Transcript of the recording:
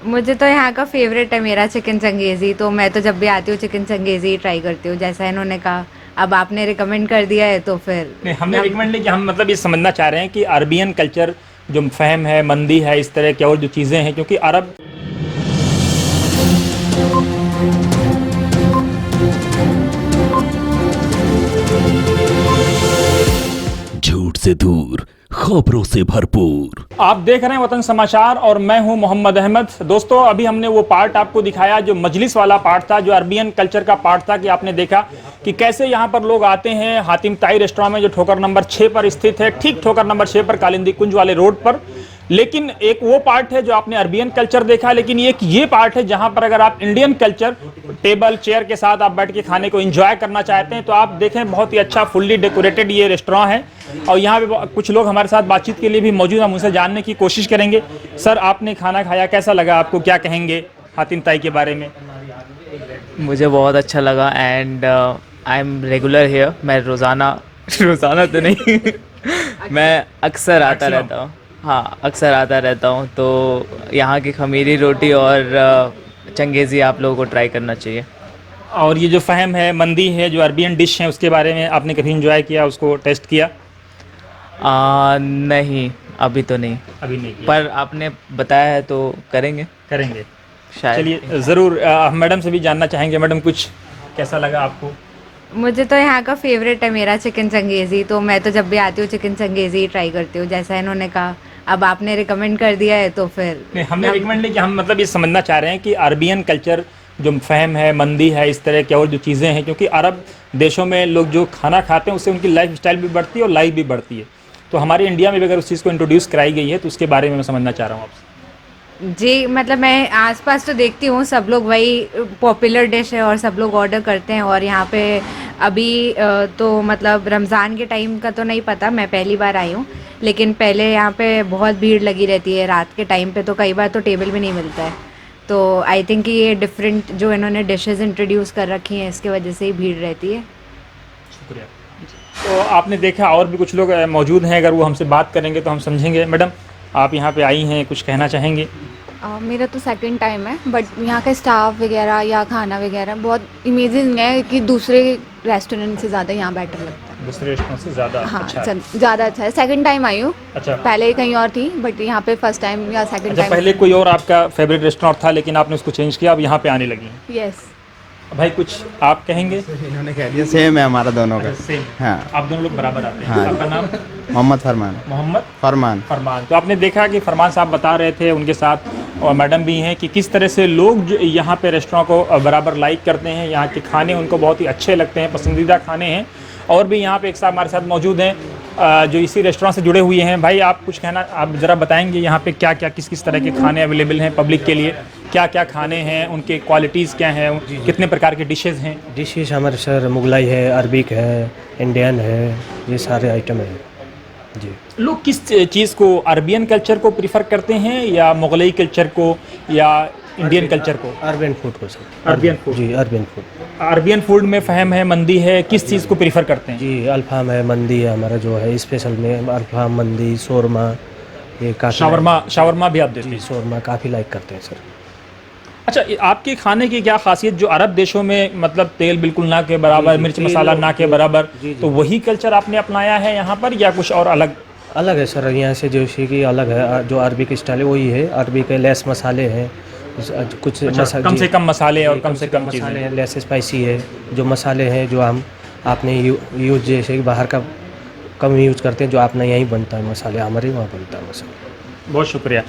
मुझे तो यहाँ का फेवरेट है मेरा चिकन चंगेज़ी, तो मैं तो जब भी आती हूँ चिकन चंगेज़ी ही ट्राई करती हूँ, जैसा इन्होंने कहा। अब आपने रिकमेंड कर दिया है तो फिर नहीं, हमने हम रिकमेंड नहीं किया, हम मतलब ये समझना चाह रहे हैं कि अरबियन कल्चर जो फ़हम है, मंदी है, इस तरह की और जो चीज़ें हैं, क्योंकि अरब झूठ से दूर, खबरों से भरपूर। आप देख रहे हैं वतन समाचार और मैं हूं मोहम्मद अहमद। दोस्तों, अभी हमने वो पार्ट आपको दिखाया जो मजलिस वाला पार्ट था, जो अरबियन कल्चर का पार्ट था, कि आपने देखा कि कैसे यहां पर लोग आते हैं हातिम ताई रेस्टोरेंट में, जो ठोकर नंबर 6 पर स्थित है, ठीक ठोकर नंबर 6 पर कालिंदी कुंज वाले रोड पर। लेकिन एक वो पार्ट है जो आपने अरबियन कल्चर देखा, लेकिन एक ये पार्ट है जहां पर अगर आप इंडियन कल्चर टेबल चेयर के साथ आप बैठ के खाने को एंजॉय करना चाहते हैं तो आप देखें, बहुत ही अच्छा फुल्ली डेकोरेटेड ये रेस्टोरेंट है। और यहाँ पे कुछ लोग हमारे साथ बातचीत के लिए भी मौजूद हैं, हम उनसे जानने की कोशिश करेंगे। सर, आपने खाना खाया, कैसा लगा आपको, क्या कहेंगे हातिम ताई के बारे में? मुझे बहुत अच्छा लगा and I am regular here. मैं रोज़ाना रोज़ाना तो नहीं मैं अक्सर आता Maximum. रहता हूँ। हाँ, अक्सर आता रहता हूँ। तो यहाँ की खमीरी रोटी और चंगेज़ी आप लोगों को ट्राई करना चाहिए। और ये जो फ़हम है, मंदी है, जो अरबियन डिश है, उसके बारे में आपने कभी एंजॉय किया, उसको टेस्ट किया? नहीं, अभी तो नहीं, अभी नहीं किया। पर आपने बताया है तो करेंगे करेंगे। शायद। चलिए, ज़रूर मैडम से भी जानना चाहेंगे। मैडम, कुछ कैसा लगा आपको? मुझे तो यहाँ का फेवरेट है मेरा चिकन चंगेज़ी, तो मैं तो जब भी आती हूँ चिकन चंगेज़ी ही ट्राई करती हूँ, जैसा इन्होंने कहा। अब आपने रिकमेंड कर दिया है तो फिर नहीं, हमने हम रिकमेंड नहीं किया, हम मतलब ये समझना चाह रहे हैं कि अरबियन कल्चर जो फ़हम है, मंदी है, इस तरह की और जो चीज़ें हैं, क्योंकि अरब देशों में लोग जो खाना खाते हैं उससे उनकी लाइफ स्टाइल भी बढ़ती है और लाइफ भी बढ़ती है। तो हमारे इंडिया में भी अगर उस चीज़ को इंट्रोड्यूस कराई गई है तो उसके बारे में मैं समझना चाह रहा हूँ आपसे। जी, मतलब मैं आसपास तो देखती हूँ सब लोग वही पॉपुलर डिश है और सब लोग ऑर्डर करते हैं। और यहाँ पे अभी तो मतलब रमज़ान के टाइम का तो नहीं पता, मैं पहली बार आई हूँ, लेकिन पहले यहाँ पे बहुत भीड़ लगी रहती है रात के टाइम पे, तो कई बार तो टेबल भी नहीं मिलता है। तो आई थिंक कि ये डिफरेंट जो इन्होंने डिशेस इंट्रोड्यूस कर रखी हैं इसके वजह से ही भीड़ रहती है। शुक्रिया। तो आपने देखा और भी कुछ लोग मौजूद हैं, अगर वो हमसे बात करेंगे तो हम समझेंगे। मैडम, आप यहाँ पे आई हैं, कुछ कहना चाहेंगे? मेरा तो सेकंड टाइम है, बट यहाँ का स्टाफ वगैरह या खाना वगैरह बहुत अमेजिंग है कि दूसरे रेस्टोरेंट से ज़्यादा यहाँ बेटर लगता है। दूसरे रेस्टोरेंट से ज़्यादा हाँ, अच्छा है? ज़्यादा अच्छा है। सेकंड टाइम आई हूँ। अच्छा। पहले कहीं और थी, बट यहाँ पे फर्स्ट टाइम या सेकंड अच्छा, टाइम। पहले कोई और आपका फेवरेट रेस्टोरेंट था लेकिन आपने उसको चेंज किया, अब यहाँ पे आने लगी हैं। यस। भाई, कुछ आप कहेंगे? इन्होंने कह दिया सेम है हमारा दोनों का। सेम। हाँ। आप दोनों लोग बराबर आते हैं। हाँ। आपका नाम? मोहम्मद फरमान। मोहम्मद फरमान। फरमान। तो आपने देखा कि फरमान साहब बता रहे थे, उनके साथ और मैडम भी हैं, कि किस तरह से लोग जो यहाँ पे रेस्टोरेंट को बराबर लाइक करते हैं। यहाँ के खाने उनको बहुत ही अच्छे लगते हैं, पसंदीदा खाने हैं। और भी यहाँ पे एक साहब हमारे साथ मौजूद हैं जो इसी रेस्टोरेंट से जुड़े हुए हैं। भाई, आप कुछ कहना, आप ज़रा बताएंगे यहाँ पे क्या क्या किस किस तरह के खाने अवेलेबल हैं पब्लिक के लिए? क्या क्या खाने हैं, उनके क्वालिटीज़ क्या हैं, कितने प्रकार के डिशेज़ हैं? डिशेज हमारे सर मुगलाई है, अरबिक है, इंडियन है, ये सारे आइटम हैं जी। लोग किस चीज़ को, अरबियन कल्चर को प्रीफर करते हैं या मुगलई कल्चर को या इंडियन कल्चर को? अरबियन फूड को सर। अरबियन फूड जी, अरबियन फूड। अरबियन फूड में फ़हम है, मंदी है, किस चीज़ को प्रीफर करते हैं? जी, अल्फाम है, मंदी है, हमारा जो है स्पेशल में अल्फाम, मंदी, शोरमा, ये काफ़ी शावरमा भी आप देते जी, हैं? शोरमा काफ़ी लाइक करते हैं सर। अच्छा, आपके खाने की क्या खासियत, जो अरब देशों में मतलब तेल बिल्कुल ना के बराबर, मिर्च मसाला ना के बराबर, तो वही कल्चर आपने अपनाया है यहाँ पर या कुछ और अलग? अलग है सर, यहाँ से जो कि अलग है, जो अरबिक स्टाइल है वही है। अरबिक के लेस मसाले हैं, कुछ कम से कम मसाले और कम से कम मसाले चीज़ें। हैं, लेस स्पाइसी है। जो मसाले हैं जो हम आपने यूज जैसे कि बाहर का कम यूज करते हैं, जो आपने यहीं बनता है मसाले, हमारे वहाँ बनता है मसाला। बहुत शुक्रिया।